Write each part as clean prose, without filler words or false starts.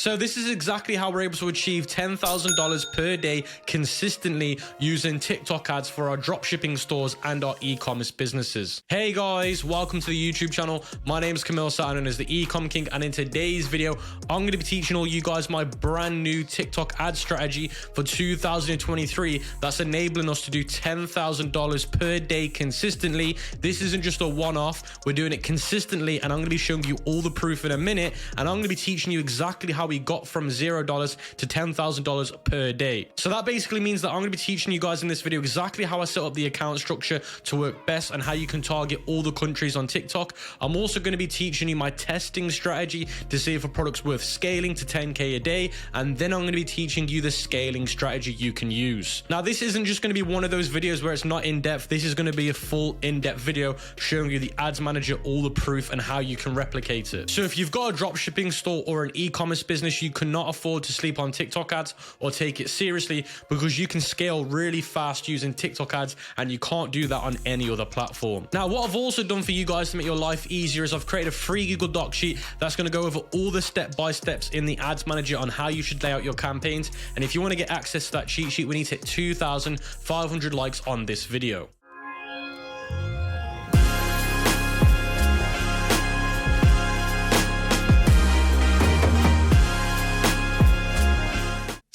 So this is exactly how we're able to achieve $10,000 per day consistently using TikTok ads for our dropshipping stores and our e-commerce businesses. Hey guys, welcome to the YouTube channel. My name is Camille, known as the Ecom King, and in today's video, I'm going to be teaching all you guys my brand new TikTok ad strategy for 2023 that's enabling us to do $10,000 per day consistently. This isn't just a one-off, we're doing it consistently, and I'm going to be showing you all the proof in a minute, and I'm going to be teaching you exactly how we got from $0 to $10,000 per day. So that basically means that I'm going to be teaching you guys in this video exactly how I set up the account structure to work best and how you can target all the countries on TikTok. I'm also going to be teaching you my testing strategy to see if a product's worth scaling to 10K a day, and then I'm going to be teaching you the scaling strategy you can use. Now, this isn't just going to be one of those videos where it's not in depth. This is going to be a full in-depth video showing you the ads manager, all the proof, and how you can replicate it. So if you've got a dropshipping store or an e-commerce business, you cannot afford to sleep on TikTok ads or take it seriously, because you can scale really fast using TikTok ads, and you can't do that on any other platform. Now, what I've also done for you guys to make your life easier is I've created a free Google Doc sheet that's going to go over all the step-by-steps in the ads manager on how you should lay out your campaigns. And if you want to get access to that cheat sheet, we need to hit 2,500 likes on this video.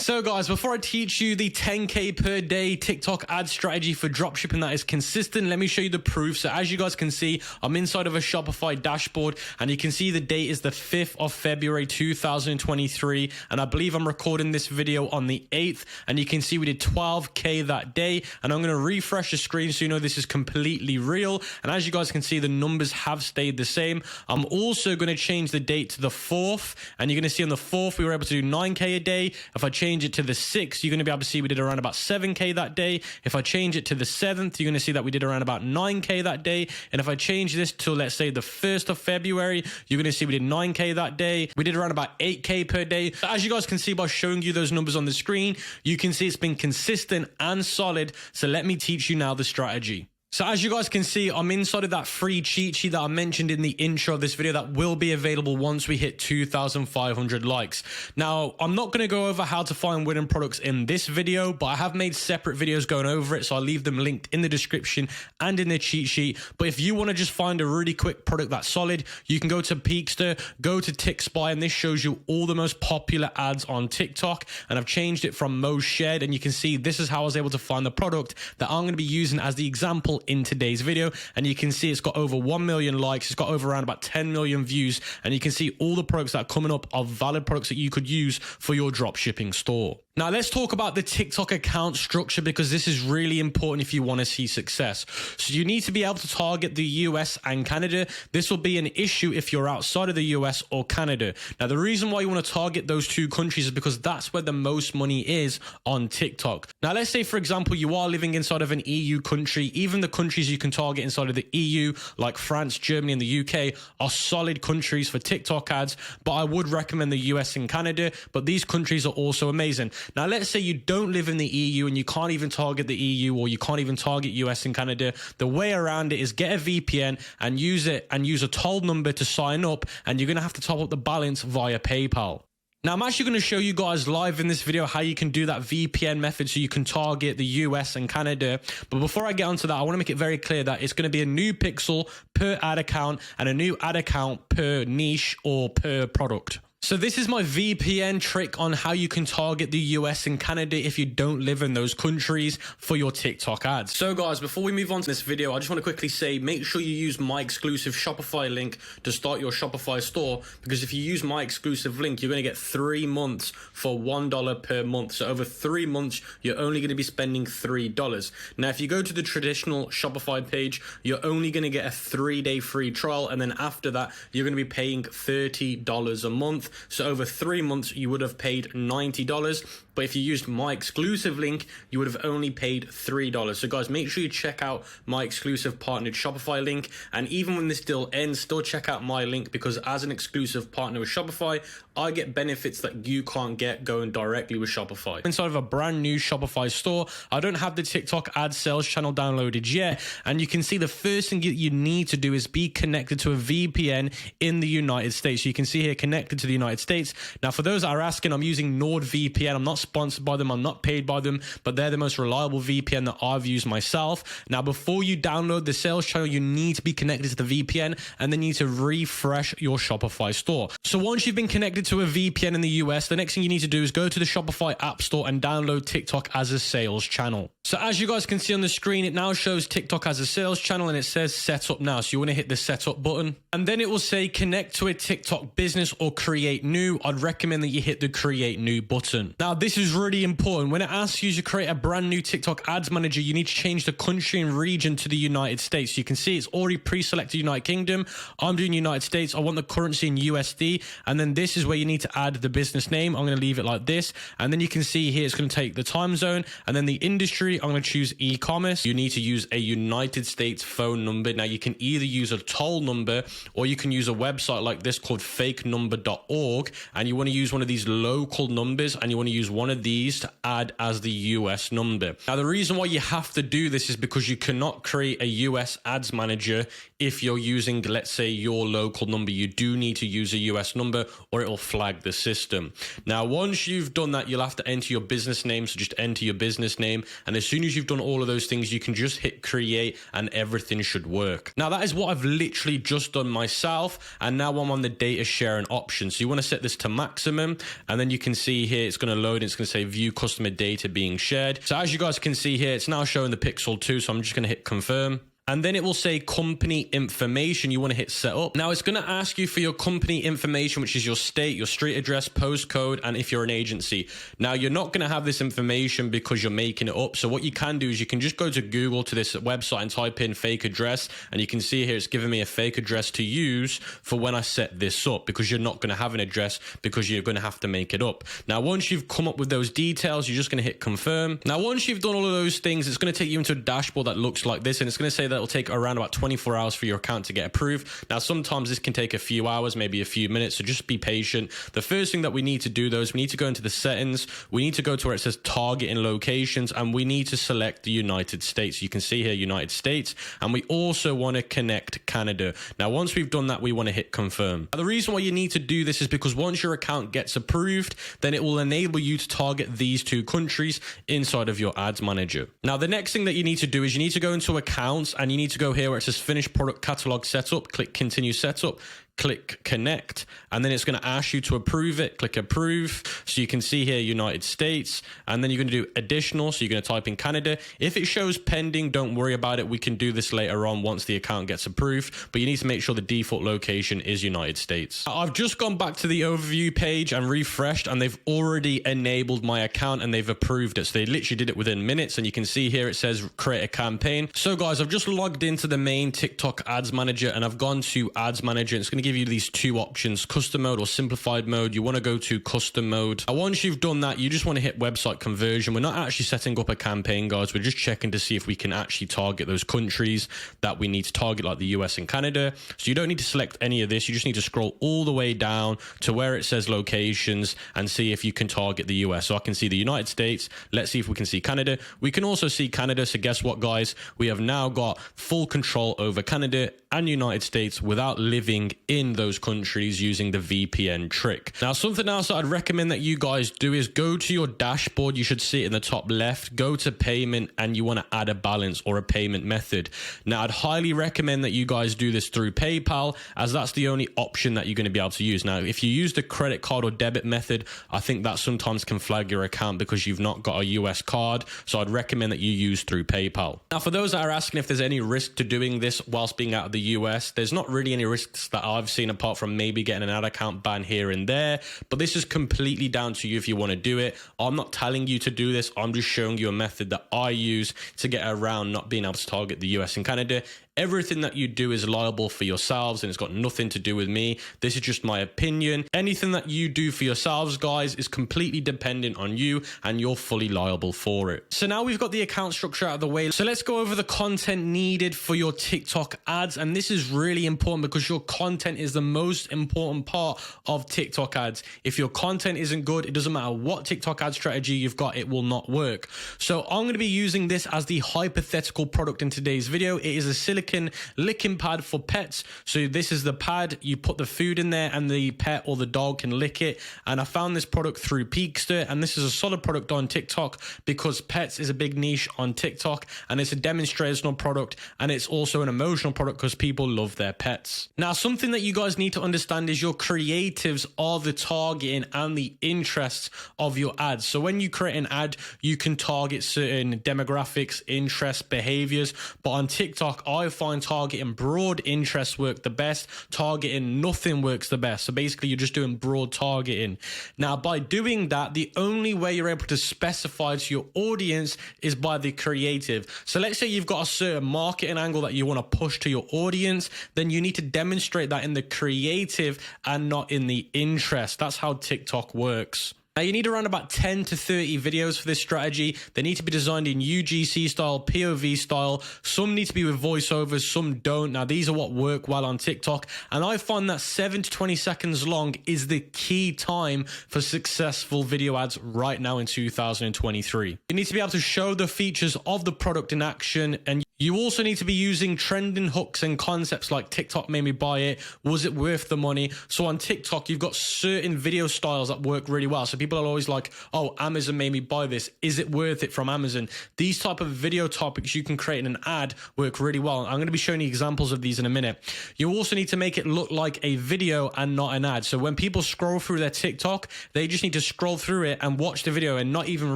So guys, before I teach you the 10K per day TikTok ad strategy for dropshipping that is consistent, let me show you the proof. So as you guys can see, I'm inside of a Shopify dashboard, and you can see the date is the 5th of February 2023, and I believe I'm recording this video on the 8th, and you can see we did 12K that day. And I'm going to refresh the screen so you know this is completely real, and as you guys can see, the numbers have stayed the same. I'm also going to change the date to the 4th, and you're going to see on the 4th we were able to do 9K a day. If I change it to the 6th, you're going to be able to see we did around about 7K that day. If I change it to the 7th, you're going to see that we did around about 9K that day. And if I change this to, let's say, the 1st of February, you're going to see we did 9K that day. We did around about 8K per day. As you guys can see by showing you those numbers on the screen, you can see it's been consistent and solid. So let me teach you now the strategy. So as you guys can see, I'm inside of that free cheat sheet that I mentioned in the intro of this video that will be available once we hit 2,500 likes. Now, I'm not going to go over how to find winning products in this video, but I have made separate videos going over it, so I'll leave them linked in the description and in the cheat sheet. But if you want to just find a really quick product that's solid, you can go to Peakster, go to TickSpy, and this shows you all the most popular ads on TikTok. And I've changed it from most shared, and you can see this is how I was able to find the product that I'm going to be using as the example in today's video. And you can see it's got over 1 million likes, it's got over around about 10 million views, and you can see all the products that are coming up are valid products that you could use for your dropshipping store. Now let's talk about the TikTok account structure, because this is really important if you want to see success. So you need to be able to target the US and Canada. This will be an issue if you're outside of the US or Canada. Now the reason why you want to target those two countries is because that's where the most money is on TikTok. Now let's say, for example, you are living inside of an EU country. Even the countries you can target inside of the EU, like France, Germany, and the UK, are solid countries for TikTok ads, but I would recommend the US and Canada, but these countries are also amazing. Now, let's say you don't live in the EU and you can't even target the EU, or you can't even target US and Canada. The way around it is get a VPN and use it, and use a toll number to sign up, and you're going to have to top up the balance via PayPal. Now, I'm actually going to show you guys live in this video how you can do that VPN method so you can target the US and Canada. But before I get onto that, I want to make it very clear that it's going to be a new pixel per ad account and a new ad account per niche or per product. So this is my VPN trick on how you can target the US and Canada if you don't live in those countries for your TikTok ads. So guys, before we move on to this video, I just want to quickly say, make sure you use my exclusive Shopify link to start your Shopify store, because if you use my exclusive link, you're going to get 3 months for $1 per month. So over 3 months, you're only going to be spending $3. Now, if you go to the traditional Shopify page, you're only going to get a 3-day free trial. And then after that, you're going to be paying $30 a month. So over 3 months, you would have paid $90. But if you used my exclusive link, you would have only paid $3. So guys, make sure you check out my exclusive partnered Shopify link. And even when this deal ends, still check out my link, because as an exclusive partner with Shopify, I get benefits that you can't get going directly with Shopify. Inside of a brand new Shopify store, I don't have the TikTok ad sales channel downloaded yet. And you can see the first thing you need to do is be connected to a VPN in the United States. So you can see here, connected to the United States. Now, for those that are asking, I'm using NordVPN. I'm not sponsored by them. I'm not paid by them, but they're the most reliable VPN that I've used myself. Now, before you download the sales channel, you need to be connected to the VPN, and then you need to refresh your Shopify store. So once you've been connected to a VPN in the US, the next thing you need to do is go to the Shopify App Store and download TikTok as a sales channel. So as you guys can see on the screen, it now shows TikTok as a sales channel, and it says set up now. So you want to hit the setup button, and then it will say connect to a TikTok business or create new. I'd recommend that you hit the create new button. Now, this is really important. When it asks you to create a brand new TikTok ads manager, you need to change the country and region to the United States. You can see it's already pre-selected United Kingdom. I'm doing United States. I want the currency in USD. And then this is where you need to add the business name. I'm going to leave it like this. And then you can see here, it's going to take the time zone, and then the industry. I'm going to choose e-commerce. You need to use a United States phone number. Now, you can either use a toll number, or you can use a website like this called fakenumber.org. And you want to use one of these local numbers, and you want to use one of these to add as the US number. Now, the reason why you have to do this is because you cannot create a US ads manager if you're using, let's say, your local number. You do need to use a US number, or it'll flag the system. Now, once you've done that, you'll have to enter your business name. So just enter your business name. And as soon as you've done all of those things, you can just hit create and everything should work. Now, that is what I've literally just done myself. And now I'm on the data sharing option. So you want to set this to maximum. And then you can see here, it's going to load. It's going to say view customer data being shared. So as you guys can see here, it's now showing the Pixel 2. So I'm just going to hit confirm. And then it will say company information. You want to hit set up. Now, it's going to ask you for your company information, which is your state, your street address, postcode, and if you're an agency. Now, you're not going to have this information because you're making it up. So what you can do is you can just go to Google, to this website, and type in fake address. And you can see here, it's giving me a fake address to use for when I set this up, because you're not going to have an address, because you're going to have to make it up. Now, once you've come up with those details, you're just going to hit confirm. Now, once you've done all of those things, it's going to take you into a dashboard that looks like this. And it's going to say that it'll take around about 24 hours for your account to get approved. Now, sometimes this can take a few hours, maybe a few minutes, so just be patient. The first thing that we need to do, though, is we need to go into the settings. We need to go to where it says target in locations, and we need to select the United States. You can see here, United States, and we also want to connect Canada. Now, once we've done that, we want to hit confirm. Now, the reason why you need to do this is because once your account gets approved, then it will enable you to target these two countries inside of your ads manager. Now, the next thing that you need to do is you need to go into accounts, and you need to go here where it says finish product catalog setup, click continue setup, click connect, and then it's going to ask you to approve it. Click approve. So you can see here United States, and then you're going to do additional. So you're going to type in Canada. If it shows pending, don't worry about it. We can do this later on once the account gets approved, but you need to make sure the default location is United States. I've just gone back to the overview page and refreshed, and they've already enabled my account and they've approved it. So they literally did it within minutes, and you can see here it says create a campaign. So guys, I've just logged into the main TikTok ads manager, and I've gone to ads manager. It's going to give you these two options, custom mode or simplified mode. You want to go to custom mode. And once you've done that, you just want to hit website conversion. We're not actually setting up a campaign, guys. We're just checking to see if we can actually target those countries that we need to target, like the US and Canada. So you don't need to select any of this. You just need to scroll all the way down to where it says locations and see if you can target the US. So I can see the United States. Let's see if we can see Canada. We can also see Canada. So guess what, guys? We have now got full control over Canada and United States without living in those countries using the VPN trick. Now, something else that I'd recommend that you guys do is go to your dashboard. You should see it in the top left. Go to payment, and you want to add a balance or a payment method. Now, I'd highly recommend that you guys do this through PayPal, as that's the only option that you're going to be able to use. Now, if you use the credit card or debit method, I think that sometimes can flag your account because you've not got a US card. So I'd recommend that you use through PayPal. Now, for those that are asking if there's any risk to doing this whilst being out of the US, there's not really any risks that I've seen, apart from maybe getting an ad account ban here and there. But this is completely down to you if you want to do it. I'm not telling you to do this. I'm just showing you a method that I use to get around not being able to target the US and Canada. Everything that you do is liable for yourselves, and it's got nothing to do with me. This is just my opinion. Anything that you do for yourselves, guys, is completely dependent on you, and you're fully liable for it. So now we've got the account structure out of the way. So let's go over the content needed for your TikTok ads. And this is really important because your content is the most important part of TikTok ads. If your content isn't good, it doesn't matter what TikTok ad strategy you've got, it will not work. So I'm going to be using this as the hypothetical product in today's video. It is a silicone licking pad for pets. So this is the pad, you put the food in there and the pet or the dog can lick it. And I found this product through Peakster, and this is a solid product on TikTok because pets is a big niche on TikTok, and it's a demonstrational product, and it's also an emotional product because people love their pets. Now, something that you guys need to understand is your creatives are the targeting and the interests of your ads. So when you create an ad, you can target certain demographics, interests, behaviors, but on TikTok, I find targeting broad interests work the best. Targeting nothing works the best. So basically, you're just doing broad targeting. Now, by doing that, the only way you're able to specify to your audience is by the creative. So let's say you've got a certain marketing angle that you want to push to your audience, then you need to demonstrate that in the creative and not in the interest. That's how TikTok works. Now, you need around about 10 to 30 videos for this strategy. They need to be designed in UGC style, POV style. Some need to be with voiceovers, some don't. Now, these are what work well on TikTok. And I find that 7 to 20 seconds long is the key time for successful video ads right now in 2023. You need to be able to show the features of the product in action, and you also need to be using trending hooks and concepts like TikTok made me buy it. Was it worth the money? So on TikTok, you've got certain video styles that work really well. So people are always like, oh, Amazon made me buy this. Is it worth it from Amazon? These type of video topics you can create in an ad work really well. I'm going to be showing you examples of these in a minute. You also need to make it look like a video and not an ad. So when people scroll through their TikTok, they just need to scroll through it and watch the video and not even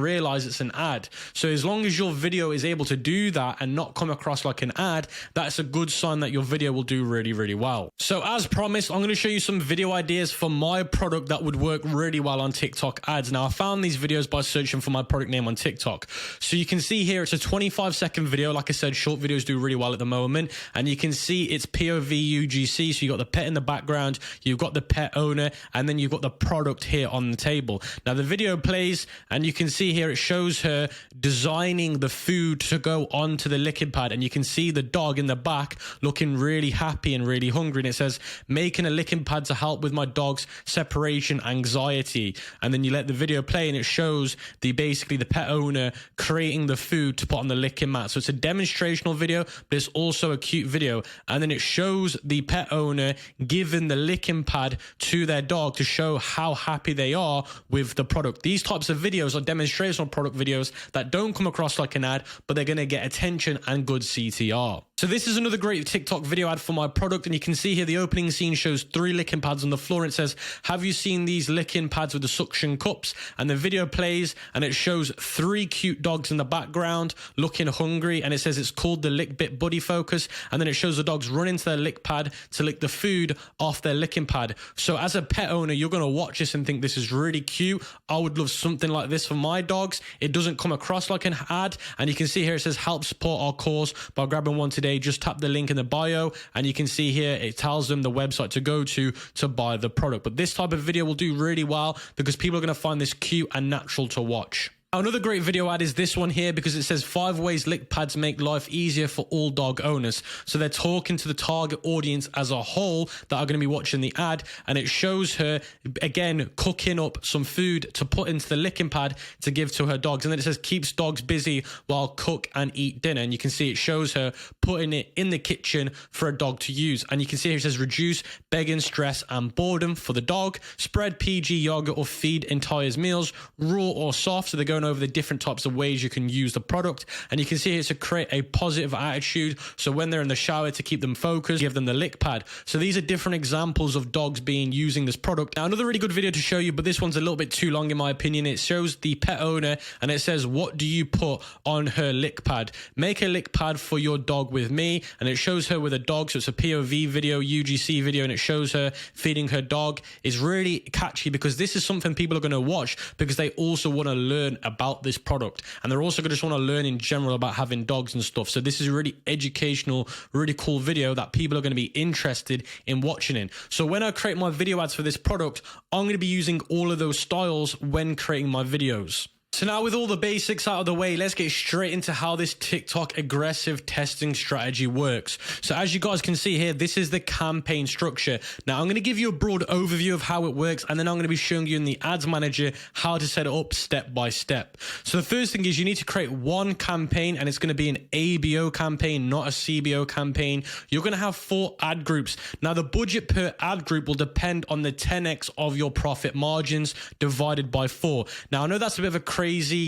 realize it's an ad. So as long as your video is able to do that and not come across like an ad, that's a good sign that your video will do really, really well. So as promised, I'm going to show you some video ideas for my product that would work really well on TikTok ads. Now, I found these videos by searching for my product name on TikTok. So you can see here, it's a 25-second video. Like I said, short videos do really well at the moment. And you can see it's POV UGC. So you've got the pet in the background, you've got the pet owner, and then you've got the product here on the table. Now, the video plays, and you can see here, it shows her designing the food to go onto the licking pad. And you can see the dog in the back looking really happy and really hungry. And it says, making a licking pad to help with my dog's separation anxiety. And then you let the video play, and it shows basically the pet owner creating the food to put on the licking mat. So it's a demonstrational video, but it's also a cute video. And then it shows the pet owner giving the licking pad to their dog to show how happy they are with the product. These types of videos are demonstrational product videos that don't come across like an ad, but they're going to get attention and good CTR. So this is another great TikTok video ad for my product, and you can see here the opening scene shows 3 licking pads on the floor, and it says, have you seen these licking pads with the suction cups? And the video plays, and it shows 3 cute dogs in the background looking hungry, and it says it's called the Lick Bit Buddy Focus, and then it shows the dogs run into their lick pad to lick the food off their licking pad. So as a pet owner, you're going to watch this and think this is really cute. I would love something like this for my dogs. It doesn't come across like an ad, and you can see here it says help support our cause by grabbing one today. Just tap the link in the bio, and you can see here it tells them the website to go to buy the product. But this type of video will do really well because people are going to find this cute and natural to watch. Another great video ad is this one here because it says 5 ways lick pads make life easier for all dog owners. So they're talking to the target audience as a whole that are going to be watching the ad, and it shows her again cooking up some food to put into the licking pad to give to her dogs. And then it says keeps dogs busy while cook and eat dinner. And you can see it shows her putting it in the kitchen for a dog to use. And you can see here it says reduce begging, stress and boredom for the dog, spread PG yogurt or feed entire meals, raw or soft. So they're going over the different types of ways you can use the product. And you can see here to create a positive attitude. So when they're in the shower, to keep them focused, give them the lick pad. So these are different examples of dogs using this product. Now, another really good video to show you, but this one's a little bit too long in my opinion. It shows the pet owner and it says, what do you put on her lick pad? Make a lick pad for your dog with me. And it shows her with a dog. So it's a POV video, UGC video, and it shows her feeding her dog. It's really catchy because this is something people are going to watch because they also want to learn about about this product. And they're also going to just want to learn in general about having dogs and stuff. So this is a really educational, really cool video that people are going to be interested in watching in. So when I create my video ads for this product, I'm going to be using all of those styles when creating my videos. So now with all the basics out of the way, let's get straight into how this TikTok aggressive testing strategy works. So as you guys can see here, this is the campaign structure. Now I'm going to give you a broad overview of how it works, and then I'm going to be showing you in the ads manager how to set it up step by step. So the first thing is you need to create one campaign, and it's going to be an ABO campaign, not a CBO campaign. You're going to have 4 ad groups. Now the budget per ad group will depend on the 10x of your profit margins divided by 4. Now I know that's a bit of a crazy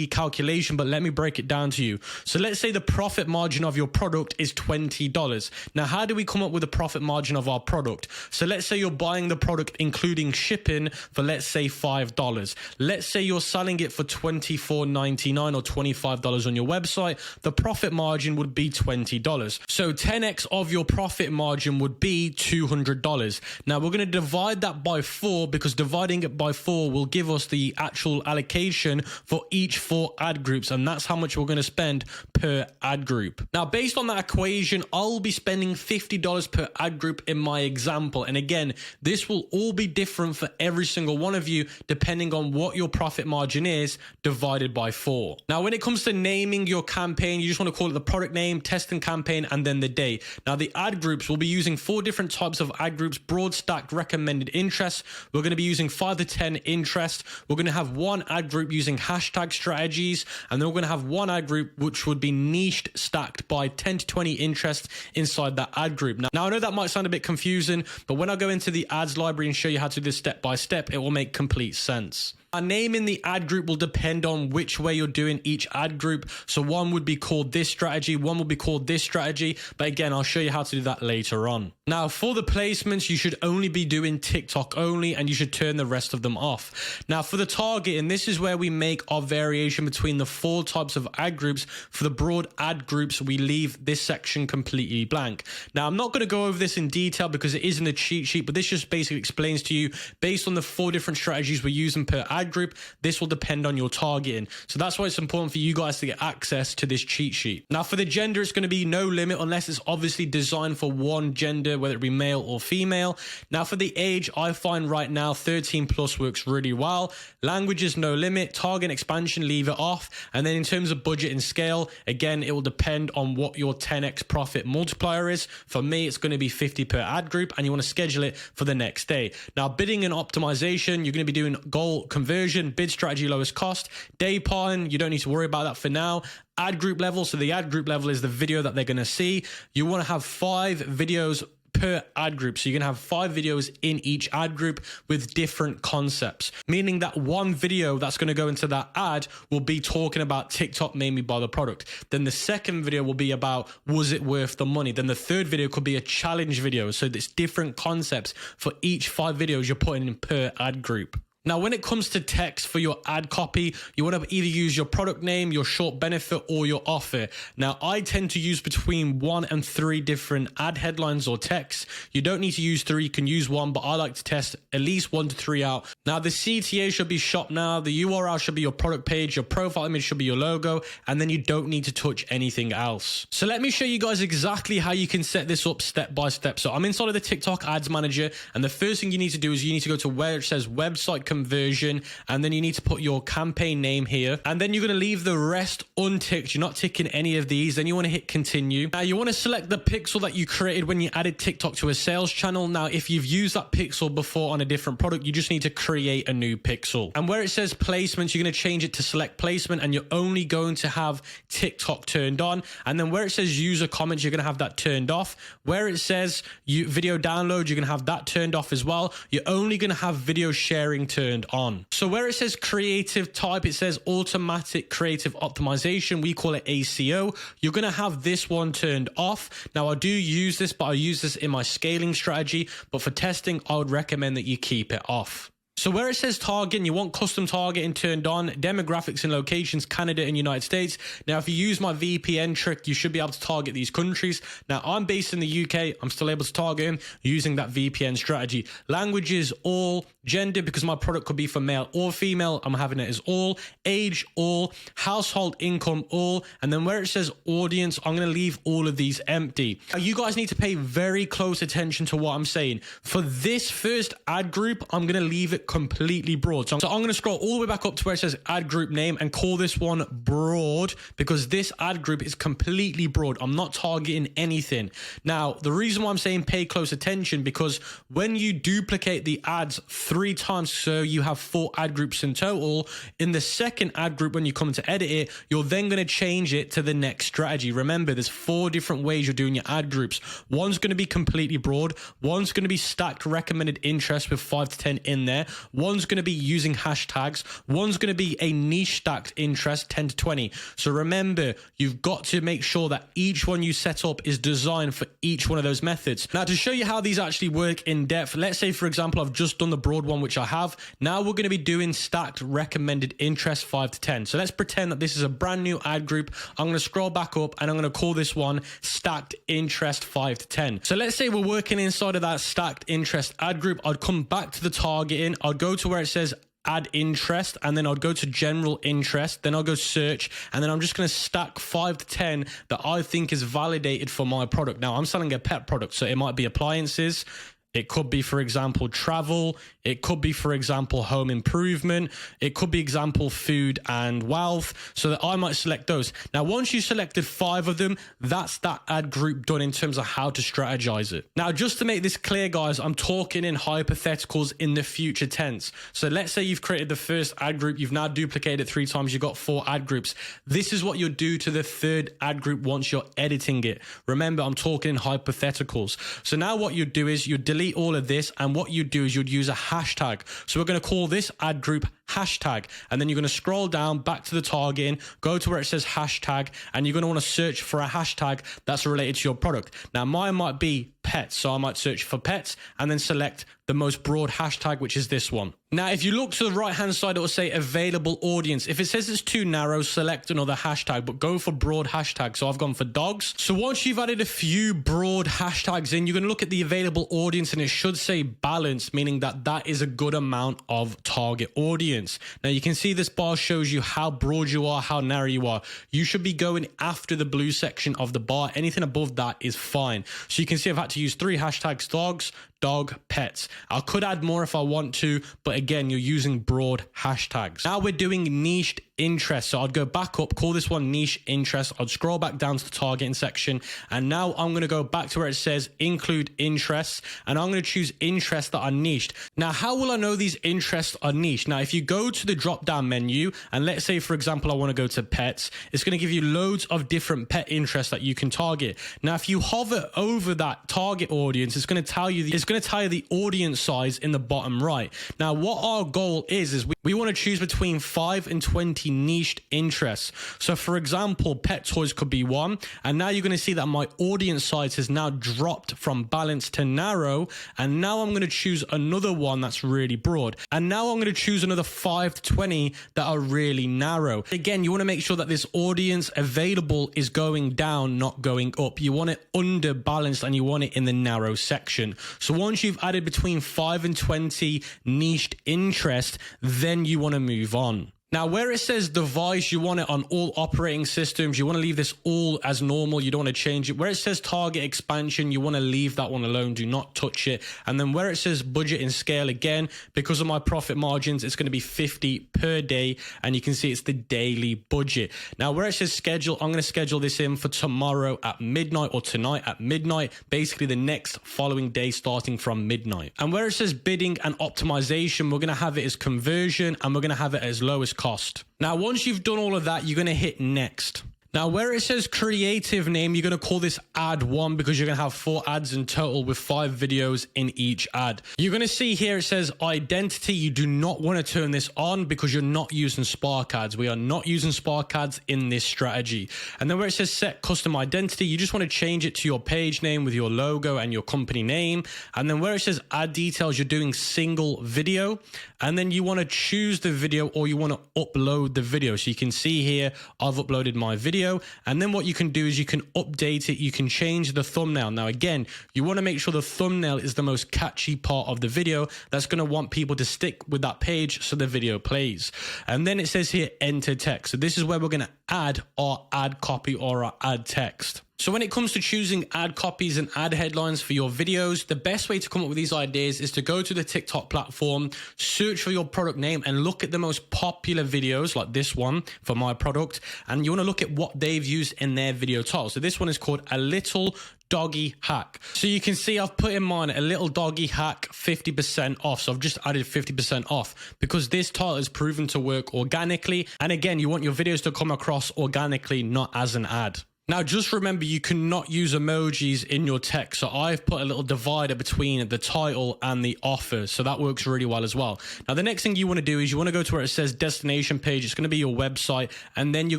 calculation, but let me break it down to you. So let's say the profit margin of your product is $20. Now, how do we come up with the profit margin of our product? So let's say you're buying the product including shipping for, let's say, $5. Let's say you're selling it for $24.99 or $25 on your website. The profit margin would be $20. So 10x of your profit margin would be $200. Now we're going to divide that by 4, because dividing it by 4 will give us the actual allocation for each 4 ad groups, and that's how much we're going to spend per ad group. Now based on that equation, I'll be spending $50 per ad group in my example, and again, this will all be different for every single one of you depending on what your profit margin is divided by 4. Now when it comes to naming your campaign, you just want to call it the product name, testing campaign, and then the date. Now the ad groups, will be using 4 different types of ad groups: broad stacked recommended interests. We're going to be using 5 to 10 interests. We're going to have one ad group using hashtag strategies, and then we're going to have one ad group which would be niched, stacked by 10 to 20 interests inside that ad group. Now I know that might sound a bit confusing, but when I go into the ads library and show you how to do this step by step, it will make complete sense. Our name in the ad group will depend on which way you're doing each ad group. So one would be called this strategy, one will be called this strategy, but again, I'll show you how to do that later on. Now for the placements, you should only be doing TikTok only, and you should turn the rest of them off. Now for the targeting, this is where we make our variation between the 4 types of ad groups. For the broad ad groups, we leave this section completely blank. Now I'm not going to go over this in detail because it is in the cheat sheet, but this just basically explains to you, based on the 4 different strategies we're using per ad group, this will depend on your targeting. So that's why it's important for you guys to get access to this cheat sheet. Now for the gender, it's going to be no limit unless it's obviously designed for one gender, whether it be male or female. Now for the age, I find right now 13 plus works really well. Language is no limit. Target expansion, leave it off. And then in terms of budget and scale, again, it will depend on what your 10x profit multiplier is. For me, it's going to be 50 per ad group, and you want to schedule it for the next day. Now bidding and optimization, you're going to be doing goal conversion, bid strategy, lowest cost, day parting. You don't need to worry about that for now. Ad group level, so the ad group level is the video that they're going to see. You want to have 5 videos per ad group. So you're going to have 5 videos in each ad group with different concepts, meaning that one video that's going to go into that ad will be talking about TikTok made me buy the product. Then the second video will be about, was it worth the money? Then the third video could be a challenge video. So there's different concepts for each 5 videos you're putting in per ad group. Now, when it comes to text for your ad copy, you want to either use your product name, your short benefit, or your offer. Now, I tend to use between 1 and 3 different ad headlines or texts. You don't need to use 3, you can use 1, but I like to test at least 1 to 3 out. Now, the CTA should be shop now, the URL should be your product page, your profile image should be your logo, and then you don't need to touch anything else. So let me show you guys exactly how you can set this up step by step. So I'm inside of the TikTok ads manager, and the first thing you need to do is you need to go to where it says website conversion, and then you need to put your campaign name here, and then you're going to leave the rest unticked. You're not ticking any of these. Then you want to hit continue. Now you want to select the pixel that you created when you added TikTok to a sales channel. Now if you've used that pixel before on a different product, you just need to create a new pixel. And where it says placements, you're going to change it to select placement, and you're only going to have TikTok turned on. And then where it says user comments, you're going to have that turned off. Where it says video download, you're going to have that turned off as well. You're only going to have video sharing turned on. So where it says creative type, it says automatic creative optimization. We call it ACO. You're going to have this one turned off. Now I do use this, but I use this in my scaling strategy. But for testing, I would recommend that you keep it off. So where it says targeting, you want custom targeting turned on, demographics and locations, Canada and United States. Now, if you use my VPN trick, you should be able to target these countries. Now, I'm based in the UK. I'm still able to target them using that VPN strategy. Languages, all. Gender, because my product could be for male or female, I'm having it as all. Age, all. Household income, all. And then where it says audience, I'm going to leave all of these empty. Now, you guys need to pay very close attention to what I'm saying. For this first ad group, I'm going to leave it completely broad. So I'm going to scroll all the way back up to where it says ad group name and call this one broad, because this ad group is completely broad. I'm not targeting anything. Now, the reason why I'm saying pay close attention, because when you duplicate the ads 3 times, so you have 4 ad groups in total, in the second ad group, when you come to edit it, you're then going to change it to the next strategy. Remember, there's 4 different ways you're doing your ad groups. One's going to be completely broad. One's going to be stacked recommended interest with 5 to 10 in there. One's going to be using hashtags. One's going to be a niche stacked interest, 10 to 20. So remember, you've got to make sure that each one you set up is designed for each one of those methods. Now, to show you how these actually work in depth, let's say, for example, I've just done the broad one, which I have. Now we're going to be doing stacked recommended interest 5 to 10. So let's pretend that this is a brand new ad group. I'm going to scroll back up and I'm going to call this one stacked interest 5 to 10. So let's say we're working inside of that stacked interest ad group. I'd come back to the targeting. I'd go to where it says add interest, and then I'd go to general interest, then I'll go search, and then I'm just going to stack 5 to 10 that I think is validated for my product. Now, I'm selling a pet product, so it might be appliances. It could be, for example, travel. It could be, for example, home improvement. It could be, example, food and wealth. So that I might select those. Now, once you selected 5 of them, that's that ad group done in terms of how to strategize it. Now, just to make this clear, guys, I'm talking in hypotheticals in the future tense. So let's say you've created the first ad group. You've now duplicated it 3 times. You've got 4 ad groups. This is what you'll do to the third ad group once you're editing it. Remember, I'm talking in hypotheticals. So now what you'd do is you delete all of this, and what you do is you'd use a hashtag. So we're going to call this ad group hashtag, and then you're going to scroll down back to the targeting, go to where it says hashtag, and you're going to want to search for a hashtag that's related to your product. Now, mine might be pets, so I might search for pets and then select the most broad hashtag, which is this one. Now, if you look to the right hand side, it will say available audience. If it says it's too narrow, select another hashtag, but go for broad hashtag. So I've gone for dogs. So once you've added a few broad hashtags in, you're going to look at the available audience, and it should say balanced, meaning that that is a good amount of target audience. Now, you can see this bar shows you how broad you are, how narrow you are. You should be going after the blue section of the bar. Anything above that is fine. So you can see I've had to use 3 hashtags: dogs, dog, pets. I could add more if I want to, but again, you're using broad hashtags. Now we're doing niched interest. So I'd go back up, call this one niche interest. I'd scroll back down to the targeting section, and now I'm going to go back to where it says include interests, and I'm going to choose interests that are niched. Now, how will I know these interests are niche? Now, if you go to the drop down menu, and let's say, for example, I want to go to pets, it's going to give you loads of different pet interests that you can target. Now, if you hover over that target audience, it's going to tell you the audience size in the bottom right. Now, what our goal is we want to choose between 5 and 20 niched interests. So for example, pet toys could be one, and now you're going to see that my audience size has now dropped from balanced to narrow, and now I'm going to choose another one that's really broad, and now I'm going to choose another 5 to 20 that are really narrow. Again, you want to make sure that this audience available is going down, not going up. You want it under balanced, and you want it in the narrow section. So once you've added between 5 and 20 niched interest, then you want to move on. Now, where it says device, you want it on all operating systems. You want to leave this all as normal. You don't want to change it. Where it says target expansion, you want to leave that one alone. Do not touch it. And then where it says budget and scale, again, because of my profit margins, it's going to be 50 per day. And you can see it's the daily budget. Now, where it says schedule, I'm going to schedule this in for tomorrow at midnight, or tonight at midnight, basically the next following day starting from midnight. And where it says bidding and optimization, we're going to have it as conversion, and we're going to have it as lowest cost. Now, once you've done all of that, you're going to hit next. Now, where it says creative name, you're going to call this ad 1 because you're going to have 4 ads in total with 5 videos in each ad. You're going to see here it says identity. You do not want to turn this on because you're not using Spark ads. We are not using Spark ads in this strategy. And then where it says set custom identity, you just want to change it to your page name with your logo and your company name. And then where it says ad details, you're doing single video. And then you want to choose the video or you want to upload the video. So you can see here, I've uploaded my video. And then what you can do is you can update it. You can change the thumbnail. Now, again, you want to make sure the thumbnail is the most catchy part of the video. That's going to want people to stick with that page so the video plays. And then it says here, enter text. So this is where we're going to add our ad copy or our ad text. So when it comes to choosing ad copies and ad headlines for your videos, the best way to come up with these ideas is to go to the TikTok platform, search for your product name and look at the most popular videos like this one for my product. And you want to look at what they've used in their video title. So this one is called A Little Doggy Hack. So you can see I've put in mine A Little Doggy Hack 50% off. So I've just added 50% off because this title is proven to work organically. And again, you want your videos to come across organically, not as an ad. Now, just remember, you cannot use emojis in your text. So I've put a little divider between the title and the offer. So that works really well as well. Now, the next thing you want to do is you want to go to where it says destination page. It's going to be your website. And then you're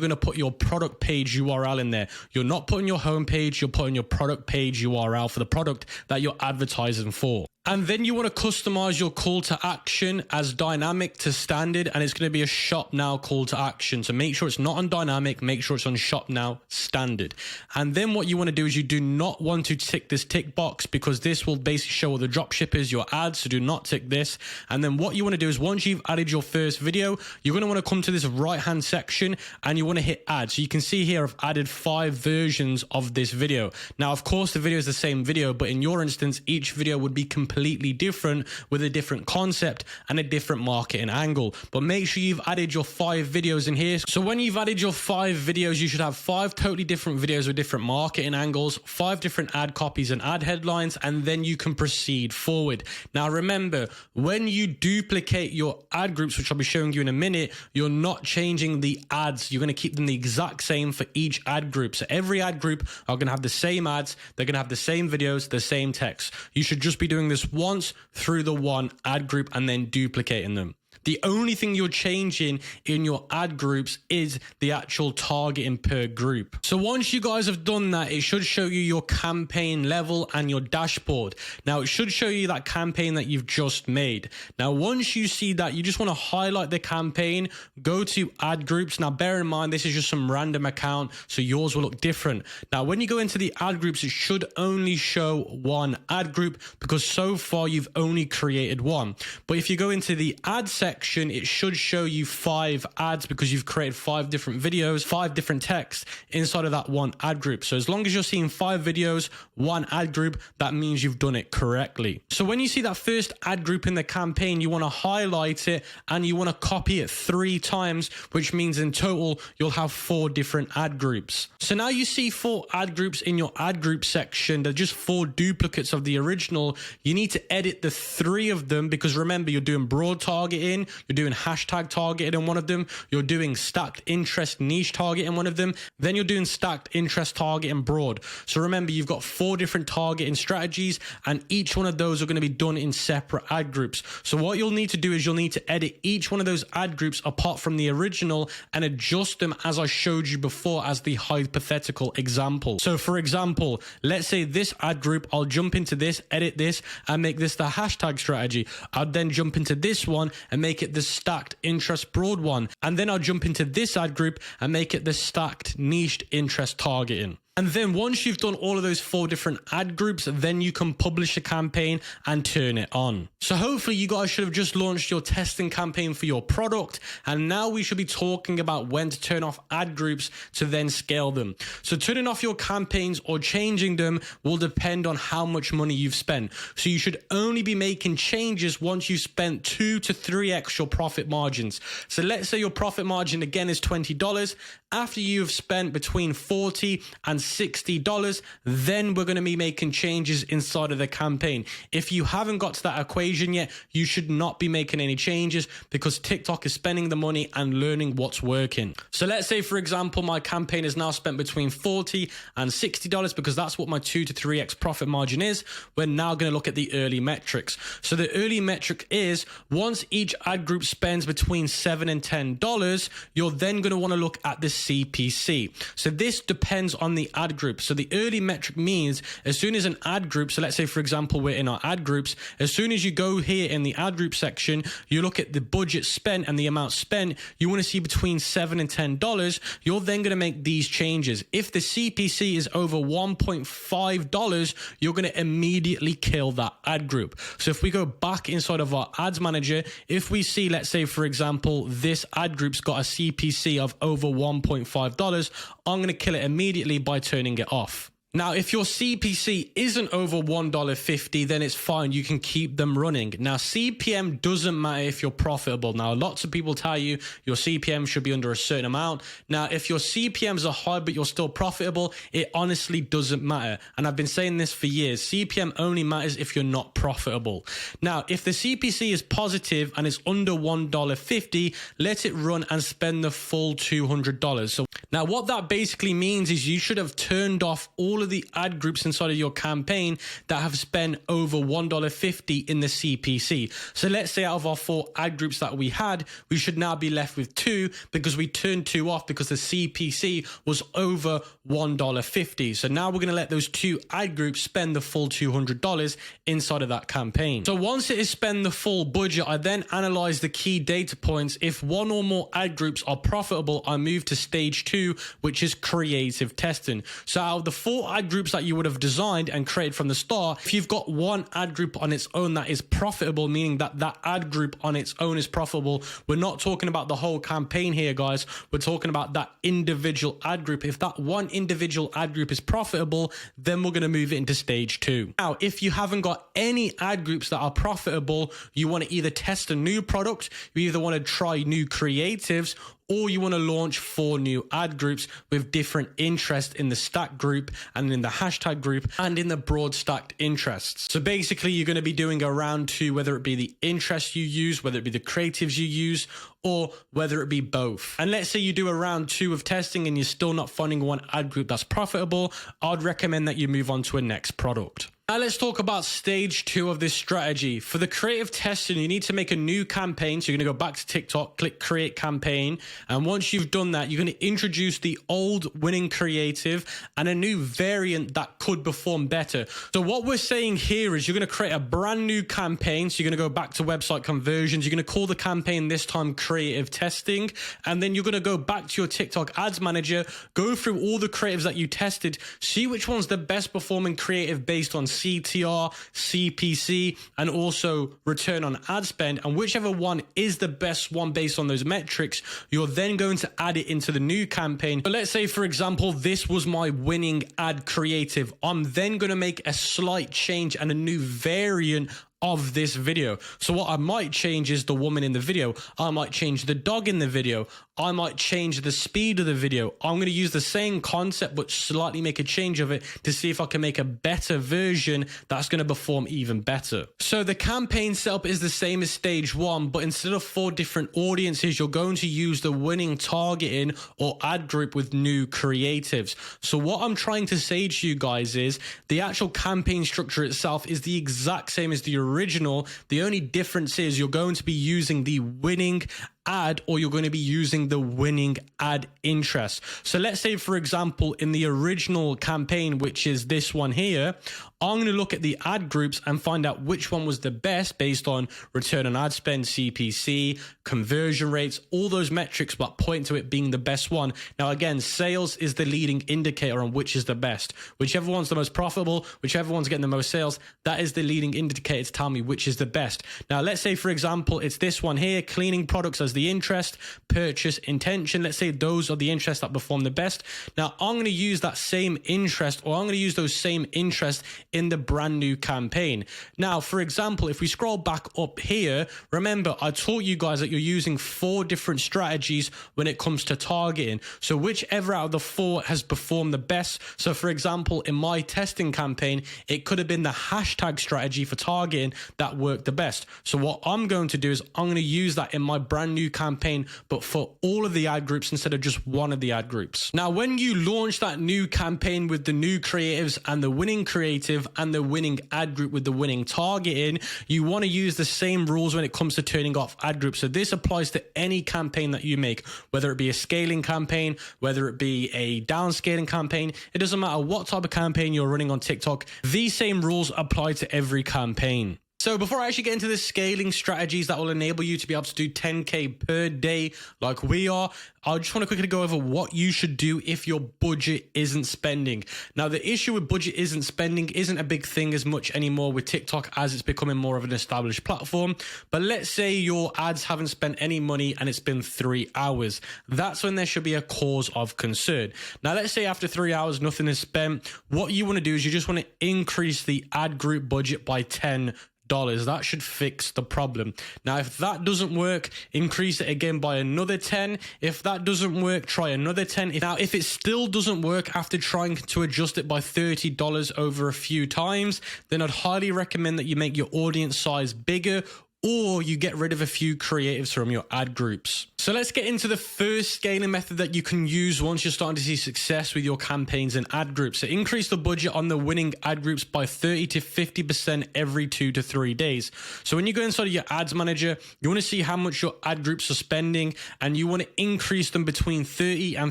going to put your product page URL in there. You're not putting your home page. You're putting your product page URL for the product that you're advertising for. And then you want to customize your call to action as dynamic to standard. And it's going to be a shop now call to action. So make sure it's not on dynamic. Make sure it's on shop now standard. And then what you want to do is you do not want to tick this tick box because this will basically show all the drop shippers your ads. So do not tick this. And then what you want to do is once you've added your first video, you're going to want to come to this right hand section and you want to hit add. So you can see here I've added 5 versions of this video. Now, of course, the video is the same video, but in your instance, each video would be completely different with a different concept and a different marketing angle. But make sure you've added your 5 videos in here. So when you've added your 5 videos, you should have 5 totally different videos with different marketing angles, 5 different ad copies and ad headlines, and then you can proceed forward. Now, remember, when you duplicate your ad groups, which I'll be showing you in a minute, you're not changing the ads. You're going to keep them the exact same for each ad group. So every ad group are going to have the same ads. They're going to have the same videos, the same text. You should just be doing this once through the one ad group and then duplicating them. The only thing you're changing in your ad groups is the actual targeting per group. So once you guys have done that, it should show you your campaign level and your dashboard. Now, it should show you that campaign that you've just made. Now, once you see that, you just want to highlight the campaign, go to ad groups. Now, bear in mind, this is just some random account, so yours will look different. Now, when you go into the ad groups, it should only show one ad group because so far you've only created one. But if you go into the ad section, it should show you 5 ads because you've created 5 different videos, 5 different texts inside of that one ad group. So as long as you're seeing 5 videos, 1 ad group, that means you've done it correctly. So when you see that first ad group in the campaign, you want to highlight it and you want to copy it 3 times, which means in total, you'll have 4 different ad groups. So now you see 4 ad groups in your ad group section. They're just 4 duplicates of the original. You need to edit the 3 of them because remember, you're doing broad targeting, you're doing hashtag targeted in one of them, you're doing stacked interest niche target in one of them, then you're doing stacked interest target and broad. So remember, you've got 4 different targeting strategies and each one of those are going to be done in separate ad groups. So what you'll need to do is you'll need to edit each one of those ad groups apart from the original and adjust them as I showed you before as the hypothetical example. So for example, let's say this ad group, I'll jump into this, edit this and make this the hashtag strategy. I'd then jump into this one and make it the stacked interest broad one. And then I'll jump into this ad group and make it the stacked niched interest targeting. And then once you've done all of those 4 different ad groups, then you can publish a campaign and turn it on. So hopefully you guys should have just launched your testing campaign for your product. And now we should be talking about when to turn off ad groups to then scale them. So turning off your campaigns or changing them will depend on how much money you've spent. So you should only be making changes once you've spent 2 to 3x your profit margins. So let's say your profit margin again is $20. After you've spent between $40 and $60, then we're going to be making changes inside of the campaign. If you haven't got to that equation yet, you should not be making any changes because TikTok is spending the money and learning what's working. So let's say, for example, my campaign is now spent between $40 and $60 because that's what my 2 to 3x profit margin is. We're now going to look at the early metrics. So the early metric is once each ad group spends between $7 and $10, you're then going to want to look at the CPC. So this depends on the ad group. So the early metric means as soon as an ad group, so let's say, for example, we're in our ad groups, as soon as you go here in the ad group section, you look at the budget spent and the amount spent, you want to see between $7 and $10, you're then going to make these changes. If the CPC is over $1.5, you're going to immediately kill that ad group. So if we go back inside of our ads manager, if we see, let's say, for example, this ad group's got a CPC of over $1.5, I'm going to kill it immediately by turning it off. Now, if your CPC isn't over $1.50, then it's fine. You can keep them running. Now, CPM doesn't matter if you're profitable. Now, lots of people tell you your CPM should be under a certain amount. Now, if your CPMs are high, but you're still profitable, it honestly doesn't matter. And I've been saying this for years. CPM only matters if you're not profitable. Now, if the CPC is positive and it's under $1.50, let it run and spend the full $200. So now what that basically means is you should have turned off all of the ad groups inside of your campaign that have spent over $1.50 in the CPC. So let's say out of our 4 ad groups that we had, we should now be left with 2 because we turned 2 off because the CPC was over $1.50. So now we're going to let those 2 ad groups spend the full $200 inside of that campaign. So once it is spend the full budget, I then analyze the key data points. If 1 or more ad groups are profitable, I move to stage 2, which is creative testing. So out of the 4 ad groups that you would have designed and created from the start, if you've got 1 ad group on its own that is profitable, meaning that that ad group on its own is profitable, we're not talking about the whole campaign here, guys. We're talking about that individual ad group. If that one individual ad group is profitable, then we're going to move it into stage 2. Now, if you haven't got any ad groups that are profitable, you want to either test a new product, you either want to try new creatives, or you want to launch 4 new ad groups with different interests in the stack group and in the hashtag group and in the broad stacked interests. So basically you're going to be doing a round 2, whether it be the interests you use, whether it be the creatives you use, or whether it be both. And let's say you do a round 2 of testing and you're still not finding one ad group that's profitable, I'd recommend that you move on to a next product. Now let's talk about stage 2 of this strategy. For the creative testing, you need to make a new campaign. So you're going to go back to TikTok, click create campaign. And once you've done that, you're going to introduce the old winning creative and a new variant that could perform better. So what we're saying here is you're going to create a brand new campaign. So you're going to go back to website conversions. You're going to call the campaign this time creative testing. And then you're going to go back to your TikTok ads manager, go through all the creatives that you tested, see which one's the best performing creative based on CTR, CPC, and also return on ad spend. And whichever one is the best one based on those metrics, you're then going to add it into the new campaign. So let's say, for example, this was my winning ad creative. I'm then going to make a slight change and a new variant of this video. So what I might change is the woman in the video. I might change the dog in the video. I might change the speed of the video. I'm going to use the same concept but slightly make a change of it to see if I can make a better version that's going to perform even better. So the campaign setup is the same as stage 1, but instead of 4 different audiences, you're going to use the winning targeting or ad group with new creatives. So what I'm trying to say to you guys is the actual campaign structure itself is the exact same as the original. The only difference is you're going to be using the winning ad or you're going to be using the winning ad interest. So let's say, for example, in the original campaign, which is this one here, I'm going to look at the ad groups and find out which one was the best based on return on ad spend, CPC, conversion rates, all those metrics that point to it being the best one. Now, again, sales is the leading indicator on which is the best. Whichever one's the most profitable, whichever one's getting the most sales, that is the leading indicator to tell me which is the best. Now, let's say, for example, it's this one here, cleaning products as the interest, purchase intention. Let's say those are the interests that perform the best. Now, I'm going to use that same interest, or I'm going to use those same interests in the brand new campaign. Now, for example, if we scroll back up here, remember I taught you guys that you're using 4 different strategies when it comes to targeting. So whichever out of the 4 has performed the best. So for example, in my testing campaign, it could have been the hashtag strategy for targeting that worked the best. So what I'm going to do is I'm going to use that in my brand new campaign, but for all of the ad groups instead of just one of the ad groups. Now, when you launch that new campaign with the new creatives and the winning creative and the winning ad group with the winning targeting, you want to use the same rules when it comes to turning off ad groups. So this applies to any campaign that you make, whether it be a scaling campaign, whether it be a downscaling campaign. It doesn't matter what type of campaign you're running on TikTok. These same rules apply to every campaign. So before I actually get into the scaling strategies that will enable you to be able to do 10K per day like we are, I just want to quickly go over what you should do if your budget isn't spending. Now, the issue with budget isn't spending isn't a big thing as much anymore with TikTok as it's becoming more of an established platform. But let's say your ads haven't spent any money and it's been 3 hours. That's when there should be a cause of concern. Now, let's say after 3 hours, nothing is spent. What you want to do is you just want to increase the ad group budget by $10. That should fix the problem. Now, if that doesn't work, increase it again by another 10. If that doesn't work, try another 10. Now, if it still doesn't work after trying to adjust it by $30 over a few times, then I'd highly recommend that you make your audience size bigger, or you get rid of a few creatives from your ad groups. So let's get into the first scaling method that you can use once you're starting to see success with your campaigns and ad groups. So increase the budget on the winning ad groups by 30 to 50% every 2 to 3 days. So when you go inside of your ads manager, you want to see how much your ad groups are spending, and you want to increase them between 30 and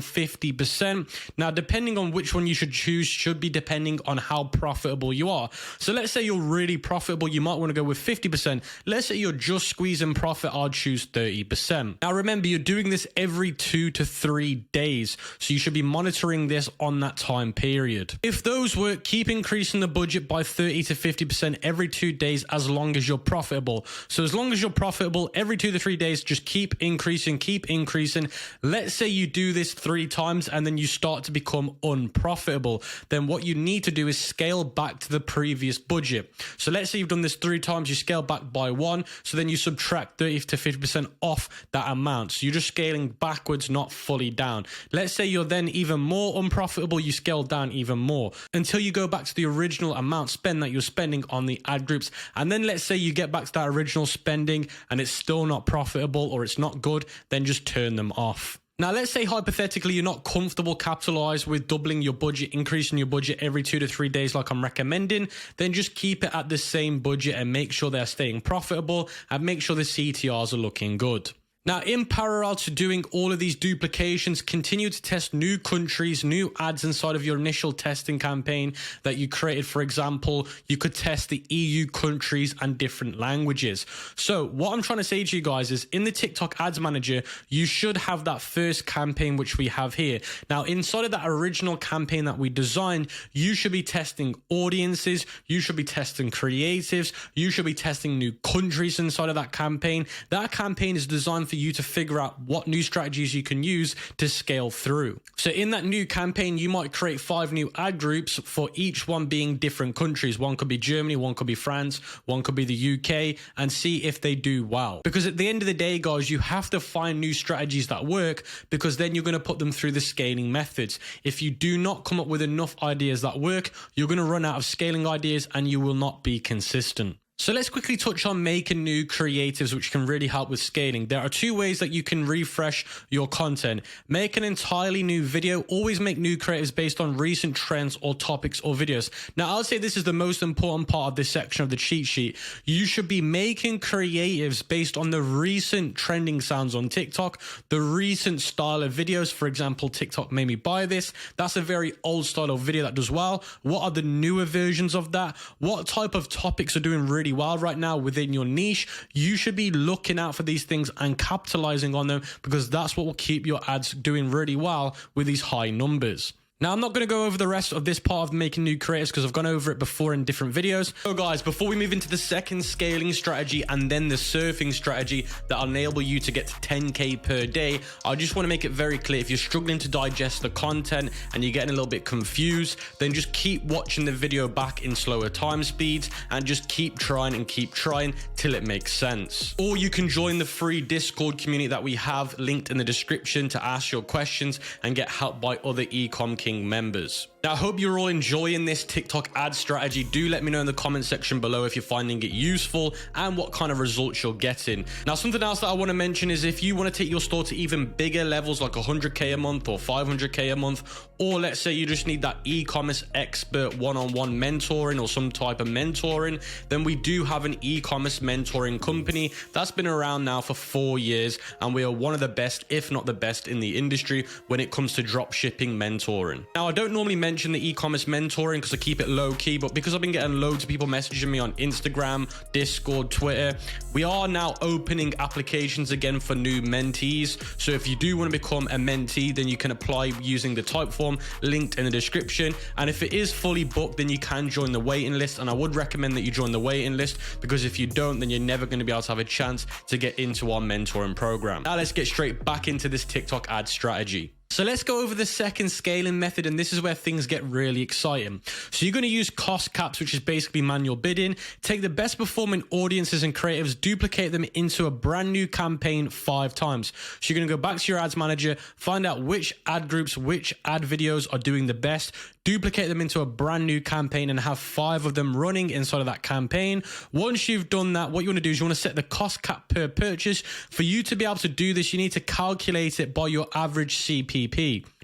50%. Now, depending on which one you should choose should be depending on how profitable you are. So let's say you're really profitable, you might want to go with 50%. Let's say you're just squeezing profit, I'd choose 30%. Now remember, you're doing this every 2 to 3 days, so you should be monitoring this on that time period. If those work, keep increasing the budget by 30 to 50% every 2 days as long as you're profitable. So as long as you're profitable, every 2 to 3 days, just keep increasing, keep increasing. Let's say you do this 3 times and then you start to become unprofitable. Then what you need to do is scale back to the previous budget. So let's say you've done this 3 times, you scale back by 1. So then you subtract 30 to 50% off that amount. So you're just scaling backwards, not fully down. Let's say you're then even more unprofitable, you scale down even more until you go back to the original amount spent that you're spending on the ad groups. And then let's say you get back to that original spending and it's still not profitable or it's not good, then just turn them off. Now, let's say hypothetically you're not comfortable capitalized with doubling your budget, increasing your budget every 2 to 3 days like I'm recommending, then just keep it at the same budget and make sure they're staying profitable and make sure the CTRs are looking good. Now, in parallel to doing all of these duplications, continue to test new countries, new ads inside of your initial testing campaign that you created. For example, you could test the EU countries and different languages. So what I'm trying to say to you guys is in the TikTok Ads Manager, you should have that first campaign, which we have here. Now, inside of that original campaign that we designed, you should be testing audiences, you should be testing creatives, you should be testing new countries inside of that campaign. That campaign is designed for you to figure out what new strategies you can use to scale through. So in that new campaign, you might create 5 new ad groups for each one being different countries. One could be Germany, one could be France, one could be the UK, and see if they do well. Because at the end of the day, guys, you have to find new strategies that work, because then you're going to put them through the scaling methods. If you do not come up with enough ideas that work, you're going to run out of scaling ideas and you will not be consistent. So let's quickly touch on making new creatives, which can really help with scaling. There are 2 ways that you can refresh your content. Make an entirely new video. Always make new creatives based on recent trends or topics or videos. Now, I'll say this is the most important part of this section of the cheat sheet. You should be making creatives based on the recent trending sounds on TikTok, the recent style of videos. For example, TikTok made me buy this. That's a very old style of video that does well. What are the newer versions of that? What type of topics are doing really well right now within your niche? You should be looking out for these things and capitalizing on them, because that's what will keep your ads doing really well with these high numbers. Now, I'm not going to go over the rest of this part of making new creatives because I've gone over it before in different videos. So guys, before we move into the second scaling strategy and then the surfing strategy that'll enable you to get to 10K per day, I just want to make it very clear, if you're struggling to digest the content and you're getting a little bit confused, then just keep watching the video back in slower time speeds and just keep trying till it makes sense. Or you can join the free Discord community that we have linked in the description to ask your questions and get help by other Ecom members. Now, I hope you're all enjoying this TikTok ad strategy. Do let me know in the comment section below if you're finding it useful and what kind of results you're getting. Now, something else that I want to mention is if you want to take your store to even bigger levels like 100K a month or 500K a month, or let's say you just need that e-commerce expert one-on-one mentoring or some type of mentoring, then we do have an e-commerce mentoring company that's been around now for 4 years, and we are one of the best, if not the best, in the industry when it comes to dropshipping mentoring. Now, I don't normally mention the e-commerce mentoring because I keep it low key, but because I've been getting loads of people messaging me on Instagram, Discord, Twitter, we are now opening applications again for new mentees. So if you do want to become a mentee, then you can apply using the type form linked in the description. And if it is fully booked, then you can join the waiting list. And I would recommend that you join the waiting list, because if you don't, then you're never going to be able to have a chance to get into our mentoring program. Now let's get straight back into this TikTok ad strategy. So let's go over the second scaling method, and this is where things get really exciting. So you're going to use cost caps, which is basically manual bidding. Take the best performing audiences and creatives, duplicate them into a brand new campaign 5 times. So you're going to go back to your ads manager, find out which ad groups, which ad videos are doing the best, duplicate them into a brand new campaign and have 5 of them running inside of that campaign. Once you've done that, what you want to do is you want to set the cost cap per purchase. For you to be able to do this, you need to calculate it by your average CPP.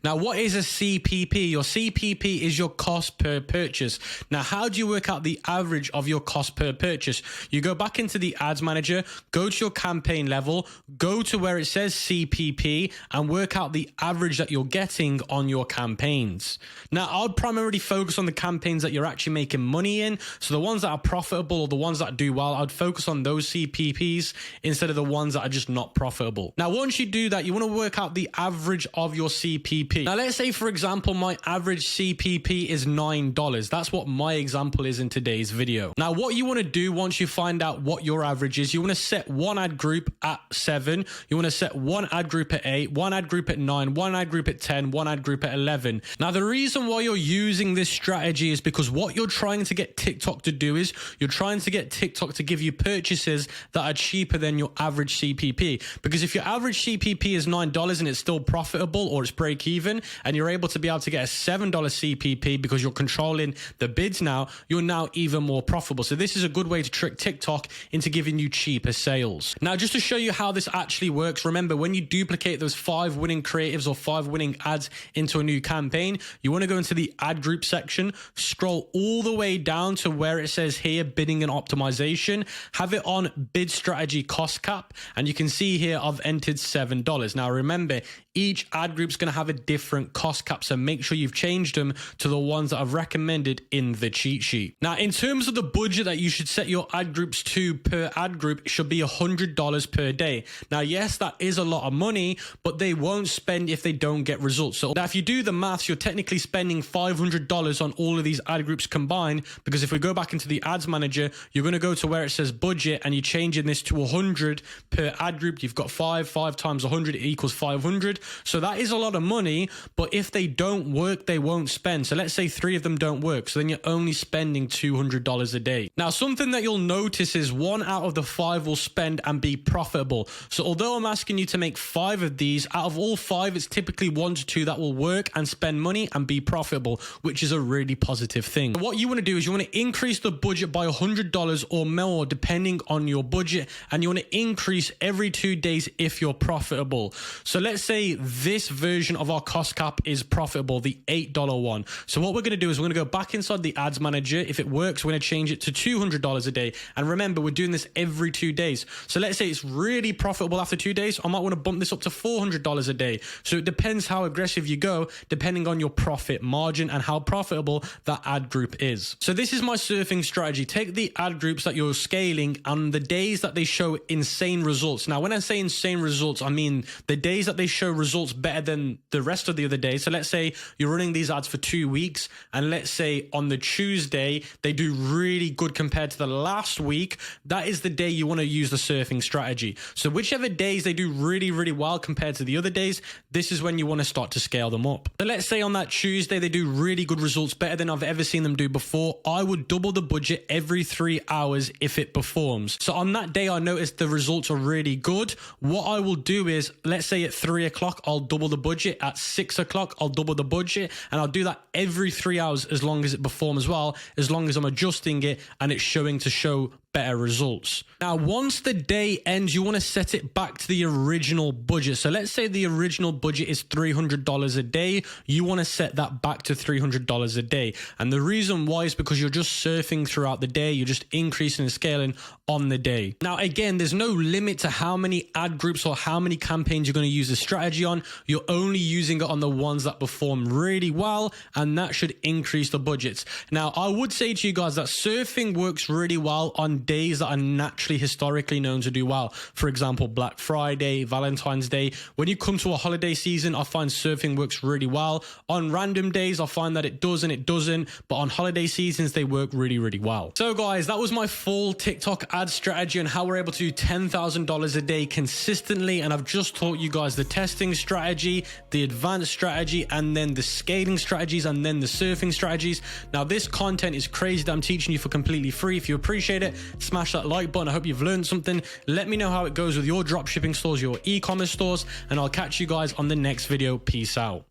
Now, what is a CPP? Your CPP is your cost per purchase. Now, how do you work out the average of your cost per purchase? You go back into the ads manager, go to your campaign level, go to where it says CPP and work out the average that you're getting on your campaigns. Now, I would primarily focus on the campaigns that you're actually making money in. So the ones that are profitable or the ones that do well, I'd focus on those CPPs instead of the ones that are just not profitable. Now, once you do that, you want to work out the average of your CPP. Now, let's say, for example, my average CPP is $9. That's what my example is in today's video. Now, what you want to do once you find out what your average is, you want to set one ad group at 7. You want to set one ad group at 8, one ad group at 9, one ad group at 10, one ad group at 11. Now, the reason why you're using this strategy is because what you're trying to get TikTok to do is you're trying to get TikTok to give you purchases that are cheaper than your average CPP. Because if your average CPP is $9 and it's still profitable or it's break even, and you're able to be able to get a $7 CPP because you're controlling the bids now, you're now even more profitable. So this is a good way to trick TikTok into giving you cheaper sales. Now, just to show you how this actually works, remember, when you duplicate those 5 winning creatives or 5 winning ads into a new campaign, you want to go into the ad group section, scroll all the way down to where it says here, bidding and optimization, have it on bid strategy cost cap, and you can see here I've entered $7. Now, remember, each ad group's going to have a different cost cap, so make sure you've changed them to the ones that I've recommended in the cheat sheet. Now, in terms of the budget that you should set your ad groups to per ad group, it should be $100 per day. Now, yes, that is a lot of money, but they won't spend if they don't get results. So now, if you do the maths, you're technically spending $500 on all of these ad groups combined, because if we go back into the ads manager, you're going to go to where it says budget and you're changing this to 100 per ad group. You've got 5 times 100 equals 500. So that is a lot of money, but if they don't work, they won't spend. So let's say 3 of them don't work. So then you're only spending $200 a day. Now, something that you'll notice is 1 out of the 5 will spend and be profitable. So although I'm asking you to make 5 of these, out of all 5, it's typically 1 to 2 that will work and spend money and be profitable, which is a really positive thing. So what you want to do is you want to increase the budget by $100 or more depending on your budget, and you want to increase every 2 days if you're profitable. So let's say this version of our cost cap is profitable, the $8 one. So what we're going to do is we're going to go back inside the ads manager. If it works, we're going to change it to $200 a day. And remember, we're doing this every 2 days. So let's say it's really profitable after 2 days. I might want to bump this up to $400 a day. So it depends how aggressive you go, depending on your profit margin and how profitable that ad group is. So this is my surfing strategy. Take the ad groups that you're scaling and the days that they show insane results. Now, when I say insane results, I mean the days that they show results better than the rest rest of the other days. So let's say you're running these ads for 2 weeks, and let's say on the Tuesday, they do really good compared to the last week. That is the day you want to use the surfing strategy. So whichever days they do really, really well compared to the other days, this is when you want to start to scale them up. So let's say on that Tuesday, they do really good results, better than I've ever seen them do before. I would double the budget every 3 hours if it performs. So on that day, I noticed the results are really good. What I will do is, let's say at 3 o'clock, I'll double the budget. At 6 o'clock, I'll double the budget. And I'll do that every 3 hours as long as it performs well, as long as I'm adjusting it and it's showing to show better results. Now, once the day ends, you want to set it back to the original budget. So let's say the original budget is $300 a day. You want to set that back to $300 a day. And the reason why is because you're just surfing throughout the day. You're just increasing and scaling on the day. Now, again, there's no limit to how many ad groups or how many campaigns you're going to use the strategy on. You're only using it on the ones that perform really well, and that should increase the budgets. Now, I would say to you guys that surfing works really well on days that are naturally historically known to do well. For example, Black Friday, Valentine's Day. When you come to a holiday season, I find surfing works really well. On random days, I find that it does and it doesn't, but on holiday seasons, they work really, really well. So guys, that was my full TikTok ad strategy and how we're able to do $10,000 a day consistently. And I've just taught you guys the testing strategy, the advanced strategy, and then the scaling strategies, and then the surfing strategies. Now, this content is crazy that I'm teaching you for completely free. If you appreciate it, smash that like button. I hope you've learned something. Let me know how it goes with your dropshipping stores, your e-commerce stores, and I'll catch you guys on the next video. Peace out.